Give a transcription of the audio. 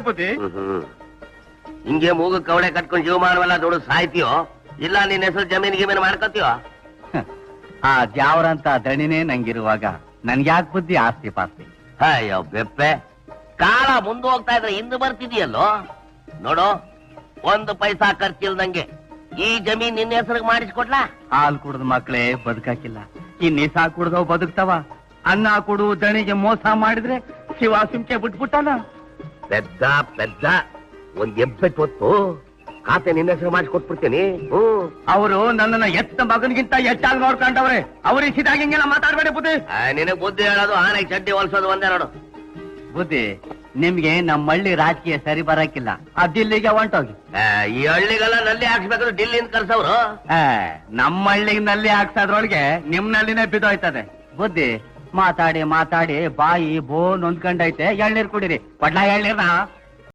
ಬುದ್ಧಿ. ಹಿಂಗೆ ಮೂಗು ಕವಳೆ ಕಟ್ಕೊಂಡು ಜೀವಮಾನವೆಲ್ಲ ದುಡ್ಡು ಸಾಯ್ತೀಯೋ ಇಲ್ಲ ನಿನ್ನ ಹೆಸರು ಜಮೀನಿಗೆ ಮೇಲೆ ಮಾಡ್ಕೋತೀಯೋ? ಆ ದ್ಯಾವ್ರಂತ ದಣಿನೇ ನಂಗಿರುವಾಗ ನನ್ಗ್ಯಾಕ್ ಬುದ್ಧಿ ಆಸ್ತಿ ಪಾಸ್ತಿ? ಅಯ್ಯೋ ಬೆಪ್ಪೆ, ಕಾಲ ಮುಂದೆ ಹೋಗ್ತಾ ಇದ್ರೆ ಹಿಂದೆ ಬರ್ತಿದೆಯಲ್ಲೋ. ನೋಡು, 1 ಪೈಸಾ ಖರ್ಚಿಲ್ದಂಗೆ ಈ ಜಮೀನ್ ನಿನ್ನ ಹೆಸರಿಗೆ ಮಾಡಿಸ್ಕೊಡ್ಲಾ? ಹಾಲ್ ಕುಡ್ದ ಮಕ್ಳೇ ಬದುಕಾಕಿಲ್ಲ, ಈ ನಿಸಾ ಕುಡ್ದವ್ ಬದುಕ್ತಾವ. ಅನ್ನ ಕುಡು ದಣಿಗೆ ಮೋಸ ಮಾಡಿದ್ರೆ ಶಿವ ಸಿಂಕೆ ಬಿಟ್ಬಿಟ್ಟಾನ. ಪೆದ್ದ ಪೆದ್ದ ಒಂದ್ ಎಬ್ಬೆಟ್ ಹೊತ್ತು ಖಾತೆ ನಿನ್ನ ಹೆಸರು ಮಾಡಿಸ್ಕೊಟ್ಬಿಡ್ತೀನಿ. ಅವರು ನನ್ನನ್ನ ಎತ್ತ ಮಗನಿಗಿಂತ ಹೆಚ್ಚಾಗಿ ನೋಡ್ಕೊಂಡವ್ರೆ. ಅವ್ರಿಗೆ ಸಿದಾಗ ಹಿಂಗೆಲ್ಲ ಮಾತಾಡ್ಬೇಡಿ ಬುದ್ಧಿ. ನಿನಗ್ ಬುದ್ಧಿ ಹೇಳೋದು ಆನೆ ಚಡ್ಡಿ ಹೊಲ್ಸೋದು ಒಂದೇ ನೋಡು. ಬುದ್ಧಿ, ನಿಮ್ಗೆ ನಮ್ಮ ಹಳ್ಳಿ ರಾಜಕೀಯ ಸರಿ ಬರಕಿಲ್ಲ, ಆ ದಿಲ್ಲಿಗೆ ಹೊಂಟೋಗಿ. ಈ ಹಳ್ಳಿಗೆಲ್ಲ ನಲ್ಲಿ ಹಾಕ್ಸ್ಬೇಕಾದ್ರೆ ಡಿಲ್ಲಿಂದ ಕರ್ಸವ್ರು. ನಮ್ಮ ಹಳ್ಳಿಗೆ ನಲ್ಲಿ ಹಾಕ್ಸೋದ್ರೊಳಗೆ ನಿಮ್ ನಲ್ಲಿನೇ ಬಿದ್ದೋಯ್ತದೆ. ಬುದ್ಧಿ, ಮಾತಾಡಿ ಮಾತಾಡಿ ಬಾಯಿ ಬೋ ನೊಂದ್ಕೊಂಡೈತೆ. ಎಳ್ನೀರ್ ಕುಡೀರಿ. ಕೊಡ್ಲಾ ಎಳ್ನೀರ್ನ?